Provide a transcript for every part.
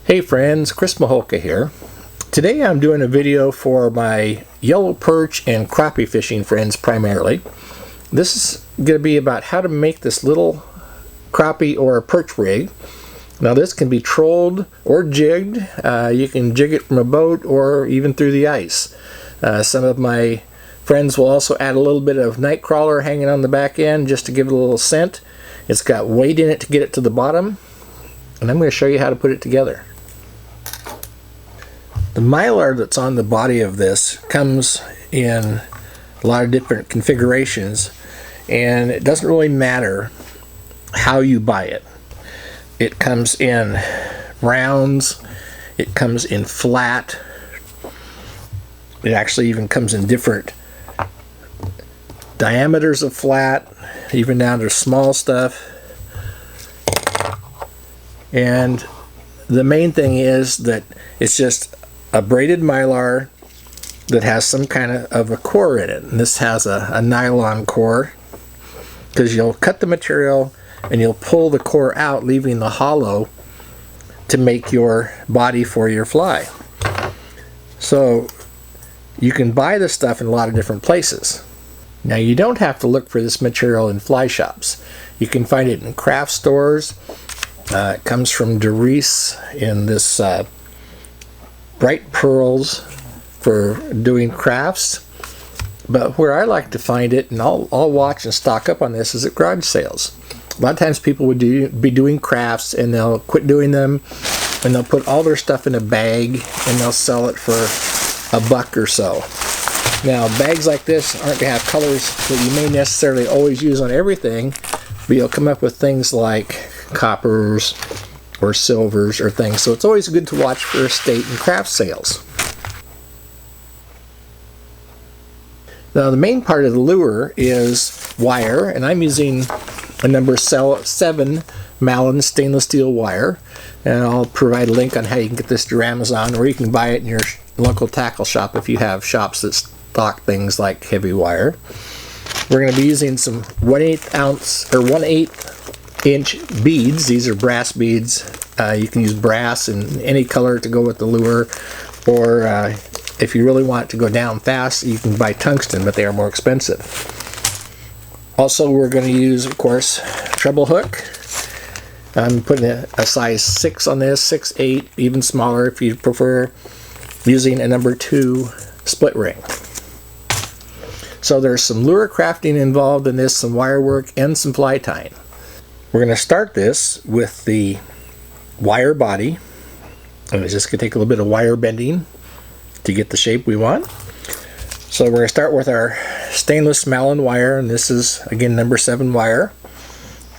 Hey friends, Chris Maholka here. Today I'm doing a video for my yellow perch and crappie fishing friends primarily. This is going to be about how to make this little crappie or perch rig. Now this can be trolled or jigged. You can jig it from a boat or even through the ice. Some of my friends will also add a little bit of night crawler hanging on the back end just to give it a little scent. It's got weight in it to get it to the bottom, and I'm going to show you how to put it together. The Mylar that's on the body of this comes in a lot of different configurations, and it doesn't really matter how you buy it. It comes in rounds, it comes in flat, it actually even comes in different diameters of flat, even down to small stuff. And the main thing is that it's just a braided Mylar that has some kind of a core in it. And this has a nylon core, because you'll cut the material and you'll pull the core out, leaving the hollow to make your body for your fly. So you can buy this stuff in a lot of different places. Now you don't have to look for this material in fly shops. You can find it in craft stores. It comes from Doris in this bright pearls for doing crafts. But where I like to find it, and I'll watch and stock up on this, is at garage sales. A lot of times people would be doing crafts and they'll quit doing them and they'll put all their stuff in a bag and they'll sell it for $1 or so. Now bags like this aren't going to have colors that you may necessarily always use on everything, but you'll come up with things like coppers or silvers or things. So it's always good to watch for estate and craft sales. Now the main part of the lure is wire, and I'm using a number 7 Malin stainless steel wire, and I'll provide a link on how you can get this through Amazon, or you can buy it in your local tackle shop if you have shops that stock things like heavy wire. We're going to be using some 1/8 ounce or 1/8 inch beads. These are brass beads. You can use brass in any color to go with the lure, or if you really want it to go down fast, you can buy tungsten, but they are more expensive. Also, we're going to use, of course, treble hook. I'm putting a size 6 on this, 6/8, even smaller if you prefer, using a number 2 split ring. So there's some lure crafting involved in this, some wire work, and some fly tying. We're going to start this with the wire body, and it's just going to take a little bit of wire bending to get the shape we want. So we're going to start with our stainless Malin wire, and this is again number 7 wire,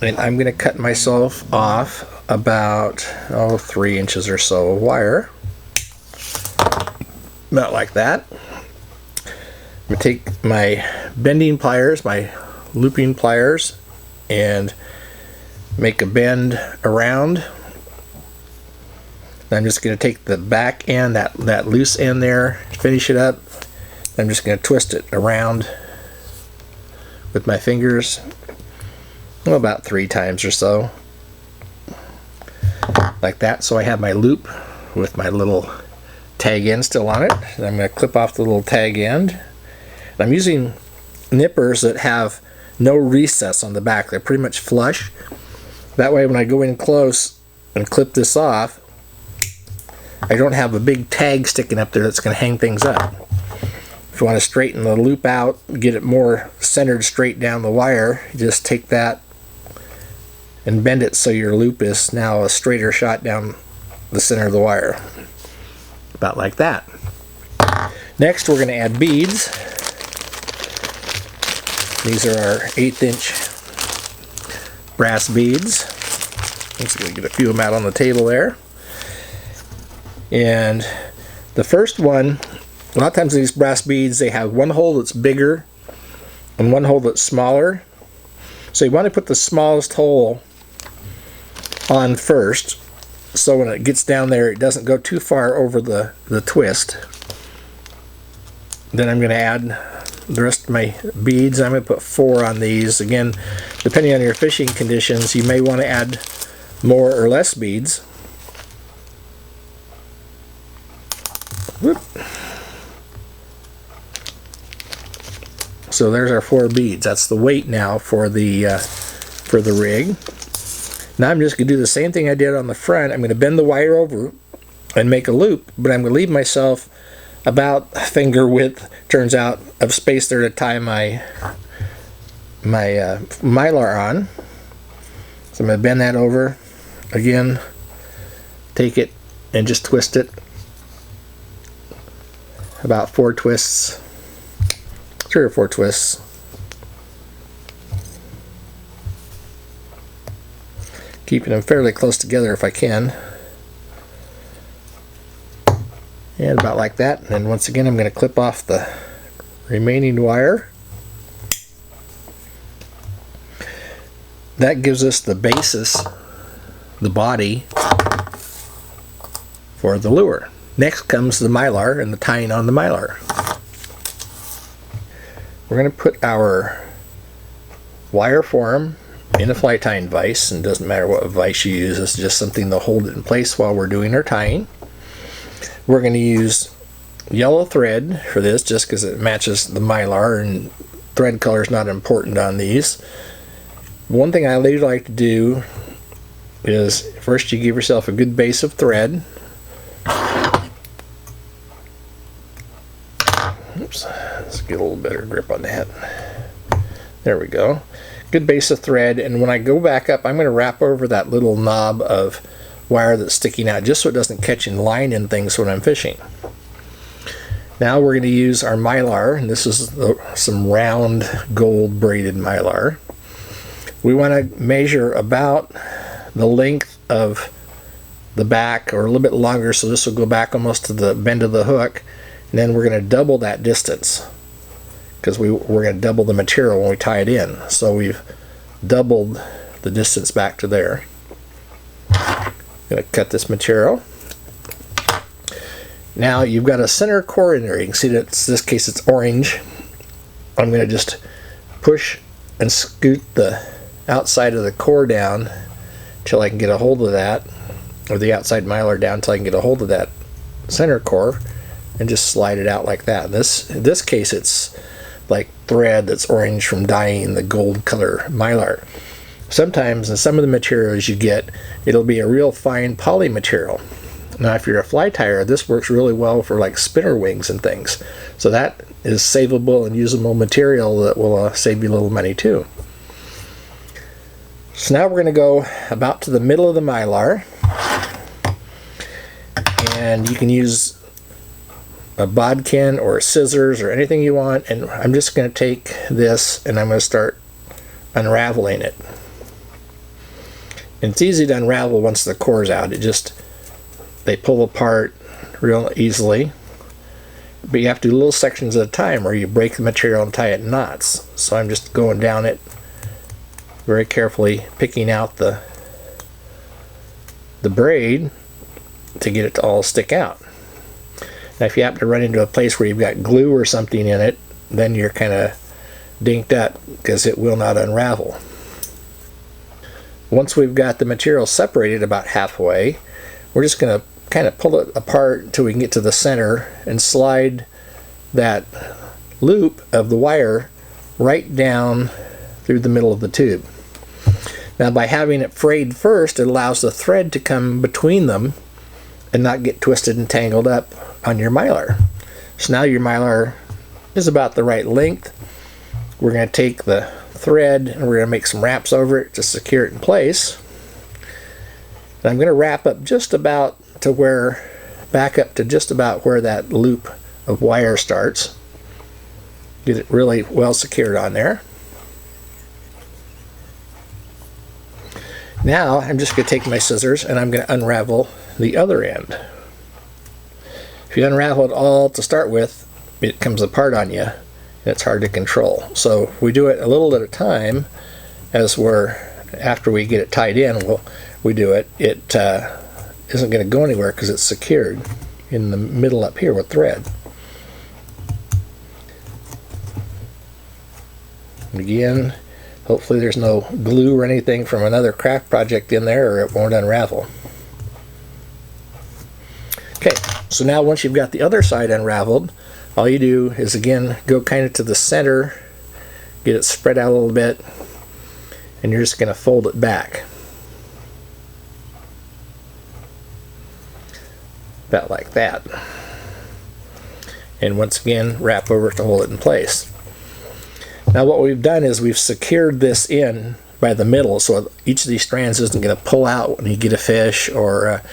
and I'm going to cut myself off about 3 inches or so of wire, about like that. I'm going to take my bending pliers, my looping pliers, and make a bend around. I'm just going to take the back end, that loose end there, finish it up. I'm just going to twist it around with my fingers, about 3 times or so, like that. So I have my loop with my little tag end still on it. And I'm going to clip off the little tag end. I'm using nippers that have no recess on the back. They're pretty much flush. That way when I go in close and clip this off, I don't have a big tag sticking up there that's going to hang things up. If you want to straighten the loop out, get it more centered straight down the wire, you just take that and bend it so your loop is now a straighter shot down the center of the wire. About like that. Next we're going to add beads. These are our 1/8 inch brass beads. I'm just going to get a few of them out on the table there. And the first one, a lot of times these brass beads, they have one hole that's bigger and one hole that's smaller. So you want to put the smallest hole on first, so when it gets down there it doesn't go too far over the twist. Then I'm going to add the rest of my beads. I'm going to put 4 on these. Again, depending on your fishing conditions, you may want to add more or less beads. Whoop. So there's our 4 beads. That's the weight now for the rig. Now I'm just going to do the same thing I did on the front. I'm going to bend the wire over and make a loop, but I'm going to leave myself about finger width, turns out, of space there to tie my Mylar on. So I'm going to bend that over again, take it and just twist it about 4 twists, 3 or 4 twists. Keeping them fairly close together if I can. And about like that. And then once again I'm going to clip off the remaining wire. That gives us the basis, the body, for the lure. Next comes the Mylar and the tying on the Mylar. We're going to put our wire form in a fly tying vise, and it doesn't matter what vise you use, it's just something to hold it in place while we're doing our tying. We're going to use yellow thread for this just because it matches the Mylar, and thread color is not important on these. One thing I usually like to do is first you give yourself a good base of thread. Oops, let's get a little better grip on that. There we go. Good base of thread, and when I go back up I'm going to wrap over that little knob of wire that's sticking out just so it doesn't catch in line and things when I'm fishing. Now we're going to use our Mylar, and this is some round gold braided Mylar. We want to measure about the length of the back, or a little bit longer, so this will go back almost to the bend of the hook, and then we're going to double that distance because we're going to double the material when we tie it in. So we've doubled the distance back to there. I'm going to cut this material. Now you've got a center core in there. You can see that in this case it's orange. I'm going to just push and scoot the outside of the core down till I can get a hold of that, or the outside Mylar down till I can get a hold of that center core, and just slide it out like that. In this case it's like thread that's orange from dyeing the gold color Mylar. Sometimes in some of the materials you get, it'll be a real fine poly material. Now if you're a fly tyer, this works really well for like spinner wings and things. So that is savable and usable material that will save you a little money too. So now we're going to go about to the middle of the Mylar, and you can use a bodkin or scissors or anything you want, and I'm just going to take this and I'm going to start unraveling it. And it's easy to unravel once the core's out. They pull apart real easily, but you have to do little sections at a time or you break the material and tie it in knots. So I'm just going down it very carefully, picking out the braid to get it to all stick out. Now if you happen to run into a place where you've got glue or something in it, then you're kind of dinked up because it will not unravel. Once we've got the material separated about halfway, we're just going to kind of pull it apart until we can get to the center and slide that loop of the wire right down through the middle of the tube. Now by having it frayed first, it allows the thread to come between them and not get twisted and tangled up on your Mylar. So now your Mylar is about the right length. We're going to take the thread and we're going to make some wraps over it to secure it in place. And I'm going to wrap up just about to where, back up to just about where that loop of wire starts. Get it really well secured on there. Now I'm just going to take my scissors and I'm going to unravel the other end. If you unravel it all to start with, it comes apart on you and it's hard to control. So we do it a little at a time. After we get it tied in, we do it. It isn't going to go anywhere because it's secured in the middle up here with thread. And again, hopefully there's no glue or anything from another craft project in there or it won't unravel. Okay, so now once you've got the other side unraveled, all you do is again go kind of to the center, get it spread out a little bit, and you're just going to fold it back. About like that. And once again, wrap over to hold it in place. Now what we've done is we've secured this in by the middle, so each of these strands isn't going to pull out when you get a fish, or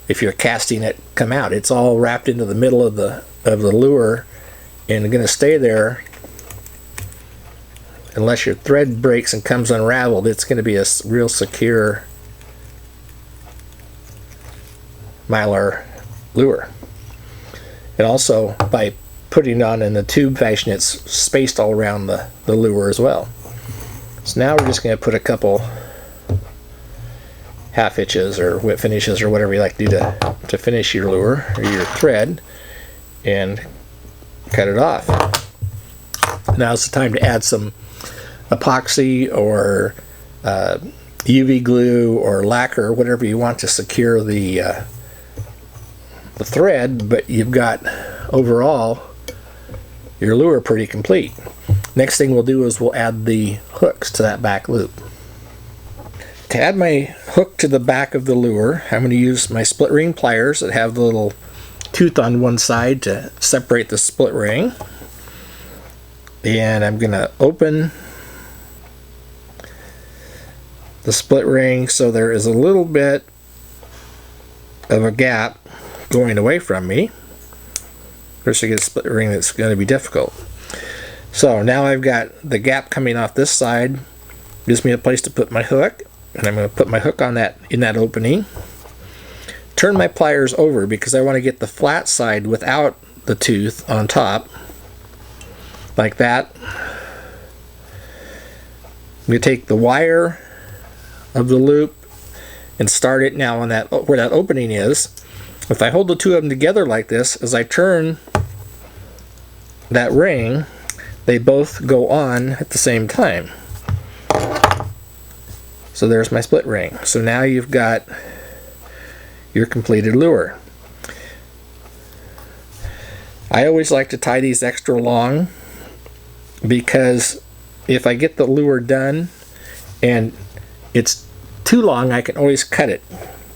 if you're casting it, come out. It's all wrapped into the middle of the lure, and going to stay there unless your thread breaks and comes unraveled. It's going to be a real secure Mylar lure. And also, by putting it on in the tube fashion, it's spaced all around the lure as well. So now we're just going to put a couple half hitches or whip finishes or whatever you like to do to finish your lure or your thread, and cut it off. Now it's the time to add some epoxy or UV glue or lacquer, whatever you want to secure the thread, but you've got overall your lure pretty complete. Next thing we'll do is we'll add the hooks to that back loop. To add my hook to the back of the lure, I'm going to use my split ring pliers that have the little tooth on one side to separate the split ring. And I'm going to open the split ring so there is a little bit of a gap going away from me. First I get a split ring that's going to be difficult. So now I've got the gap coming off this side, gives me a place to put my hook, and I'm going to put my hook on that in that opening. Turn my pliers over because I want to get the flat side without the tooth on top, like that. I'm going to take the wire of the loop and start it now on that where that opening is. If I hold the two of them together like this, as I turn that ring, they both go on at the same time. So there's my split ring. So now you've got your completed lure. I always like to tie these extra long because if I get the lure done and it's too long, I can always cut it.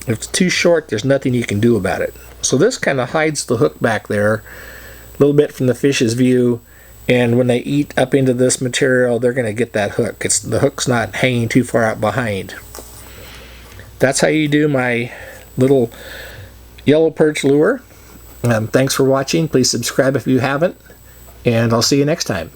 If it's too short, there's nothing you can do about it. So this kind of hides the hook back there a little bit from the fish's view, and when they eat up into this material, they're going to get that hook. The hook's not hanging too far out behind. That's how you do my little yellow perch lure. Thanks for watching. Please subscribe if you haven't, and I'll see you next time.